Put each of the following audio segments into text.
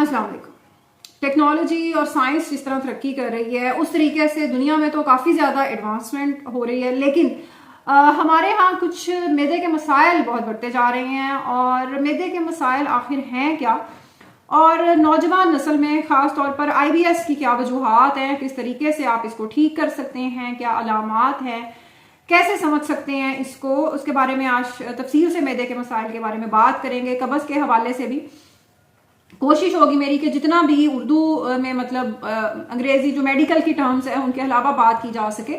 अस्सलाम वालेकुम। टेक्नोलॉजी और साइंस जिस तरह तरक्की कर रही है उस तरीके से दुनिया में तो काफ़ी ज़्यादा एडवांसमेंट हो रही है, लेकिन हमारे यहाँ कुछ मैदे के मसाइल बहुत बढ़ते जा रहे हैं। और मैदे के मसाइल आखिर हैं क्या, और नौजवान नस्ल में ख़ास तौर पर IBS की क्या वजूहात हैं, किस तरीके से आप इसको ठीक कर सकते हैं, क्या अलामात हैं, कैसे समझ सकते हैं इसको, उसके बारे में आज तफसील से मैदे के मसाइल के बारे में बात करेंगे। कब्ज़ के हवाले से भी कोशिश होगी मेरी कि जितना भी उर्दू में मतलब अंग्रेजी जो मेडिकल की टर्म्स है उनके अलावा बात की जा सके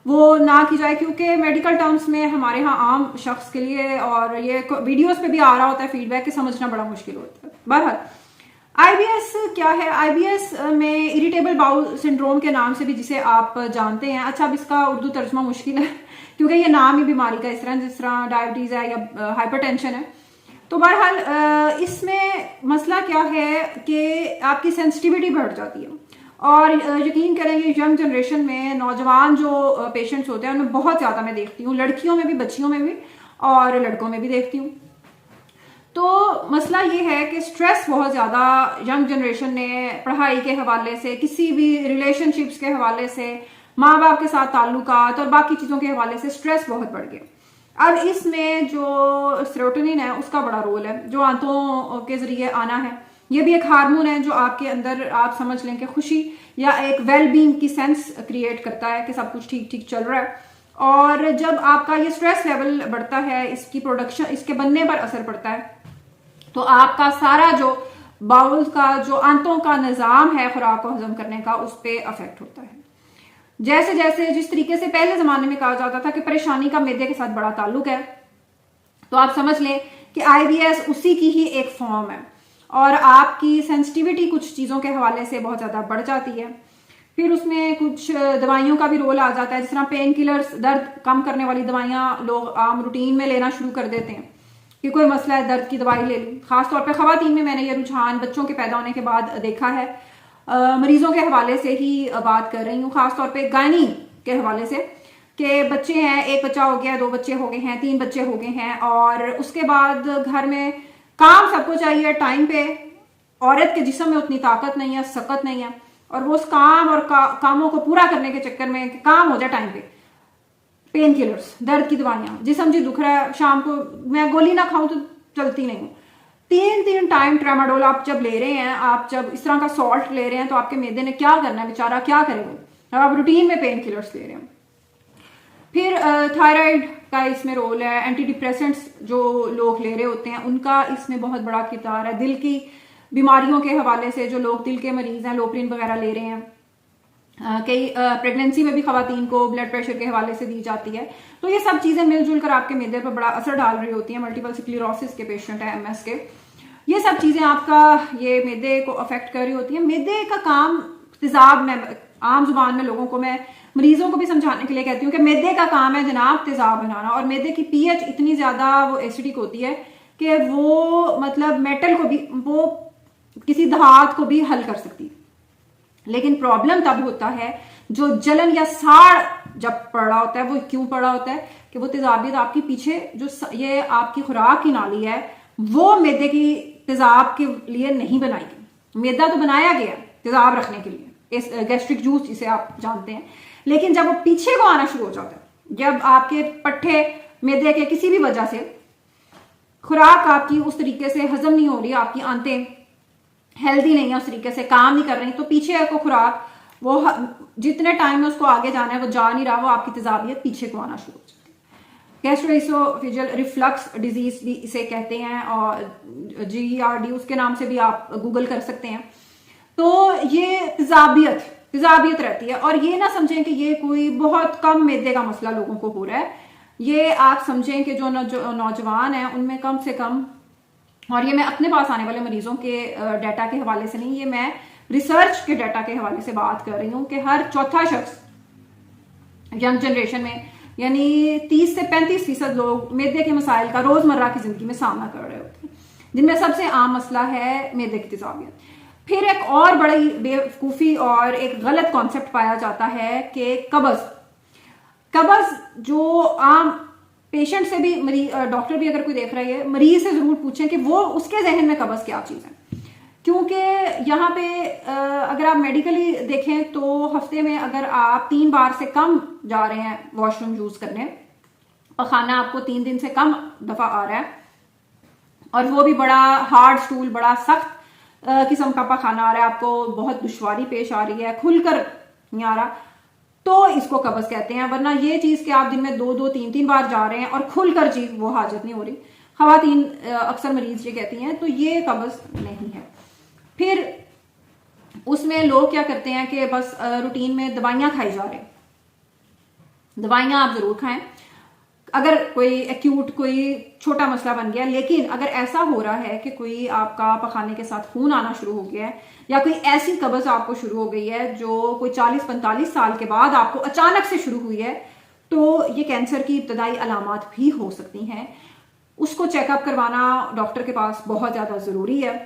वो ना की जाए, क्योंकि मेडिकल टर्म्स में हमारे यहाँ आम शख्स के लिए, और ये वीडियोस पे भी आ रहा होता है फीडबैक, कि समझना बड़ा मुश्किल होता है। बहरहाल IBS क्या है? IBS में इरिटेबल बाउल सिंड्रोम के नाम से भी जिसे आप जानते हैं। अच्छा, अब इसका उर्दू तर्जमा मुश्किल है क्योंकि ये नाम ही बीमारी का इस तरह, जिस तरह डायबिटीज है या हाइपरटेंशन है। तो बहरहाल इसमें मसला क्या है कि आपकी सेंसिटिविटी बढ़ जाती है, और यकीन करेंगे यंग जनरेशन में नौजवान जो पेशेंट्स होते हैं उनमें बहुत ज़्यादा मैं देखती हूँ, लड़कियों में भी, बच्चियों में भी और लड़कों में भी देखती हूँ। तो मसला ये है कि स्ट्रेस बहुत ज़्यादा यंग जनरेशन ने पढ़ाई के हवाले से, किसी भी रिलेशनशिप्स के हवाले से, माँ बाप के साथ ताल्लुकात और बाकी चीज़ों के हवाले से स्ट्रेस बहुत बढ़ गया। अब इसमें जो सेरोटोनिन है उसका बड़ा रोल है, जो आंतों के जरिए आना है। ये भी एक हार्मोन है जो आपके अंदर, आप समझ लें कि खुशी या एक वेल बीइंग की सेंस क्रिएट करता है कि सब कुछ ठीक ठीक चल रहा है। और जब आपका ये स्ट्रेस लेवल बढ़ता है, इसकी प्रोडक्शन, इसके बनने पर असर पड़ता है, तो आपका सारा जो बाउल का, जो आंतों का निज़ाम है खुराक को हजम करने का, उस पर अफेक्ट होता है। जैसे जैसे जिस तरीके से पहले जमाने में कहा जाता था कि परेशानी का मैदे के साथ बड़ा ताल्लुक है, तो आप समझ लें कि IBS उसी की ही एक फॉर्म है, और आपकी सेंसिटिविटी कुछ चीज़ों के हवाले से बहुत ज़्यादा बढ़ जाती है। फिर उसमें कुछ दवाइयों का भी रोल आ जाता है, जिस तरह पेन किलर्स, दर्द कम करने वाली दवाइयाँ लोग आम रूटीन में लेना शुरू कर देते हैं कि कोई मसला है, दर्द की दवाई ले लूँ। खासतौर पर ख़वातीन में मैंने ये रुझान बच्चों के पैदा होने के बाद देखा है। मरीजों के हवाले से ही बात कर रही हूँ, खासतौर पे गायनी के हवाले से, कि बच्चे हैं, एक बच्चा हो गया, 2 बच्चे हो गए हैं, 3 बच्चे हो गए हैं, और उसके बाद घर में काम सबको चाहिए टाइम पे। औरत के जिस्म में उतनी ताकत नहीं है, सकत नहीं है, और वो उस काम और कामों को पूरा करने के चक्कर में, काम हो जाए टाइम पे, पेन किलर्स, दर्द की दवाइयाँ, जिस्म जी दुख रहा है, शाम को मैं गोली ना खाऊं तो चलती नहीं हूँ, 3 टाइम ट्रेमाडोल आप जब ले रहे हैं, आप जब इस तरह का सॉल्ट ले रहे हैं, तो आपके मैदे ने क्या करना है, बेचारा क्या करेगा। आप रूटीन में पेन किलर्स ले रहे हैं। फिर थायराइड का इसमें रोल है, एंटी डिप्रेसेंट्स जो लोग ले रहे होते हैं उनका इसमें बहुत बड़ा किरदार है। दिल की बीमारियों के हवाले से जो लोग दिल के मरीज हैं, लोप्रिन वगैरह ले रहे हैं, कई प्रेगनेंसी में भी खवातीन को ब्लड प्रेशर के हवाले से दी जाती है। तो ये सब चीज़ें मिलजुल कर आपके मैदे पर बड़ा असर डाल रही होती हैं। मल्टीपल स्क्लेरोसिस के पेशेंट हैं, MS के, ये सब चीज़ें आपका ये मैदे को अफेक्ट कर रही होती हैं। मैदे का काम तेजाब में, आम जुबान में लोगों को, मैं मरीजों को भी समझाने के लिए कहती हूँ कि मैदे का काम है जनाब तेजाब बनाना, और मैदे की pH इतनी ज़्यादा वो एसिडिक होती है कि वो मतलब मेटल को भी, वो किसी धात को भी हल कर सकती है। लेकिन प्रॉब्लम तब होता है जो जलन या साड़ जब पड़ा होता है। वो क्यों पड़ा होता है कि वो तेजाबियत आपकी पीछे, जो ये आपकी खुराक की नाली है, वो मैदे की तेजाब के लिए नहीं बनाई गई। मैदा तो बनाया गया तेजाब रखने के लिए, इस गैस्ट्रिक जूस जिसे आप जानते हैं, लेकिन जब वो पीछे को आना शुरू हो जाता है, जब आपके पट्टे मैदे के किसी भी वजह से खुराक आपकी उस तरीके से हजम नहीं हो रही, आपकी आंतें हेल्दी नहीं है, उस तरीके से काम नहीं कर रही, तो पीछे को खुराक, वो जितने टाइम में उसको आगे जाना है वो जा नहीं रहा, वो आपकी तेजाबियत पीछे को आना शुरू हो जाती है। गैस्ट्रोइसोफेजियल रिफ्लक्स डिजीज भी इसे कहते हैं, और GERD उसके नाम से भी आप गूगल कर सकते हैं। तो ये तेजाबियत रहती है, और ये ना समझें कि ये कोई बहुत कम मैदे का मसला लोगों को हो रहा है। ये आप समझें कि जो नौजवान हैं उनमें कम से कम, और ये मैं अपने पास आने वाले मरीजों के डाटा के हवाले से नहीं, ये मैं रिसर्च के डाटा के हवाले से बात कर रही हूँ कि हर चौथा शख्स यंग जनरेशन में, यानी 30 से 35% लोग मैदे के मसाइल का रोजमर्रा की जिंदगी में सामना कर रहे होते हैं, जिनमें सबसे आम मसला है मैदे की तेजाबियत। फिर एक और बड़ी बेवकूफ़ी और एक गलत कॉन्सेप्ट पाया जाता है कि कब्ज़ जो आम पेशेंट से भी, डॉक्टर भी अगर कोई देख रहा है, मरीज से जरूर पूछें कि वो उसके जहन में कब्ज़ क्या चीज़ है, क्योंकि यहाँ पे अगर आप मेडिकली देखें तो हफ्ते में अगर आप 3 बार से कम जा रहे हैं वॉशरूम यूज करने, पखाना आपको 3 दिन से कम दफा आ रहा है और वो भी बड़ा हार्ड स्टूल, बड़ा सख्त किस्म का पखाना आ रहा है, आपको बहुत दुश्वारी पेश आ रही है, खुलकर नहीं आ रहा, तो इसको कब्ज कहते हैं। वरना ये चीज कि आप दिन में 2-2, 3-3 बार जा रहे हैं और खुलकर जी वो हाजत नहीं हो रही, खवातीन अक्सर मरीज ये कहती हैं, तो ये कब्ज नहीं है। फिर उसमें लोग क्या करते हैं कि बस रूटीन में दवाइयां खाई जा रहे हैं। दवाइयां आप जरूर खाएं अगर कोई एक्यूट कोई छोटा मसला बन गया, लेकिन अगर ऐसा हो रहा है कि कोई आपका पखाने के साथ खून आना शुरू हो गया है या कोई ऐसी कब्ज आपको शुरू हो गई है जो कोई 40-45 साल के बाद आपको अचानक से शुरू हुई है, तो ये कैंसर की इब्तदाई अलामात भी हो सकती हैं। उसको चेकअप करवाना डॉक्टर के पास बहुत ज्यादा जरूरी है।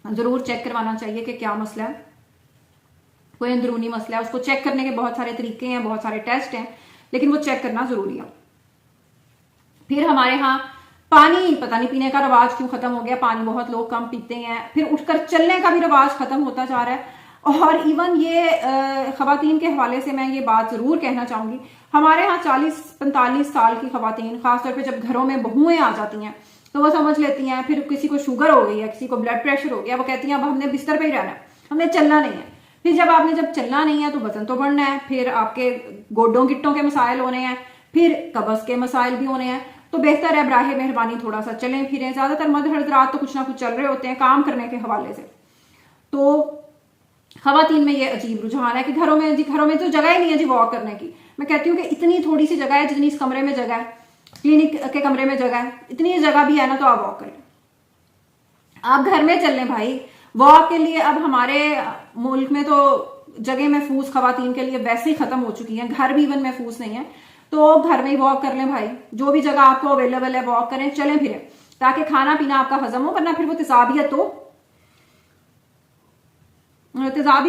जरूर चेक करवाना चाहिए कि क्या मसला है, कोई अंदरूनी मसला है। उसको चेक करने के बहुत सारे तरीके हैं, बहुत सारे टेस्ट हैं, लेकिन वो चेक करना जरूरी है। फिर हमारे यहाँ पानी पता नहीं पीने का रिवाज क्यों खत्म हो गया, पानी बहुत लोग कम पीते हैं। फिर उठकर चलने का भी रिवाज खत्म होता जा रहा है। और इवन ये खवातीन के हवाले से मैं ये बात जरूर कहना चाहूंगी, हमारे यहाँ 40-45 साल की खवातीन, खासतौर पे जब घरों में बहुएं आ जाती हैं तो वो समझ लेती हैं, फिर किसी को शुगर हो गई है, किसी को ब्लड प्रेशर हो गया, वो कहती हैं अब हमने बिस्तर पे ही रहना है, हमने चलना नहीं है। फिर जब चलना नहीं है तो वजन तो बढ़ना है, फिर आपके गोडों गिट्टों के मसाइल होने हैं, फिर कब्ज के मसाइल भी होने हैं। तो बेहतर है बराहे मेहरबानी थोड़ा सा चलें फिरें। ज्यादातर मर्द हजरात तो कुछ ना कुछ चल रहे होते हैं काम करने के हवाले से। तो खवातीन में ये अजीब रुझान है कि घरों में तो जगह ही नहीं है जी वॉक करने की। मैं कहती हूँ कि इतनी थोड़ी सी जगह है जितनी इस कमरे में जगह है, क्लिनिक के कमरे में जगह है, इतनी जगह भी है ना, तो आप वॉक करें, आप घर में चल लें भाई वॉक के लिए। अब हमारे मुल्क में तो जगह महफूज खवातीन के लिए वैसे ही खत्म हो चुकी है, घर भी इवन महफूज नहीं है, तो घर में ही वॉक कर लें भाई। जो भी जगह आपको अवेलेबल है वॉक करें, चलें फिरें, ताकि खाना पीना आपका हजम हो। वरना फिर वो तेजाबियत तो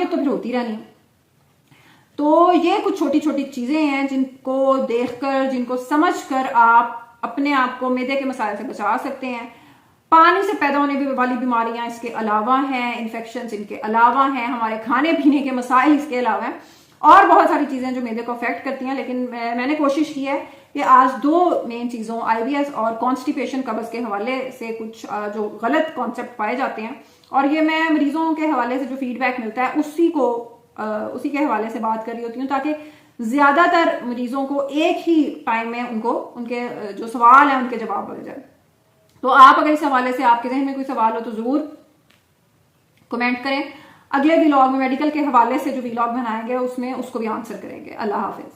फिर होती रहनी है। तो ये कुछ छोटी छोटी चीजें हैं जिनको देखकर, जिनको समझकर आप अपने आप को मैदे के मसाइल से बचा सकते हैं। पानी से पैदा होने वाली बीमारियां इसके अलावा हैं, इन्फेक्शंस इनके अलावा हैं, हमारे खाने पीने के मसाइल इसके अलावा हैं, और बहुत सारी चीजें जो मैदे को अफेक्ट करती हैं। लेकिन मैंने कोशिश की है कि आज 2 मेन चीजों, IBS और कॉन्स्टिपेशन, कब्ज के हवाले से कुछ जो गलत कॉन्सेप्ट पाए जाते हैं, और ये मैं मरीजों के हवाले से जो फीडबैक मिलता है उसी के हवाले से बात कर रही होती हूँ, ताकि ज्यादातर मरीजों को एक ही टाइम में उनके जो सवाल है उनके जवाब मिल जाए। तो आप अगर इस हवाले से आपके जहन में कोई सवाल हो तो जरूर कमेंट करें। अगले व्लॉग में मेडिकल के हवाले से जो व्लॉग बनाएंगे उसमें उसको भी आंसर करेंगे। अल्लाह हाफिज।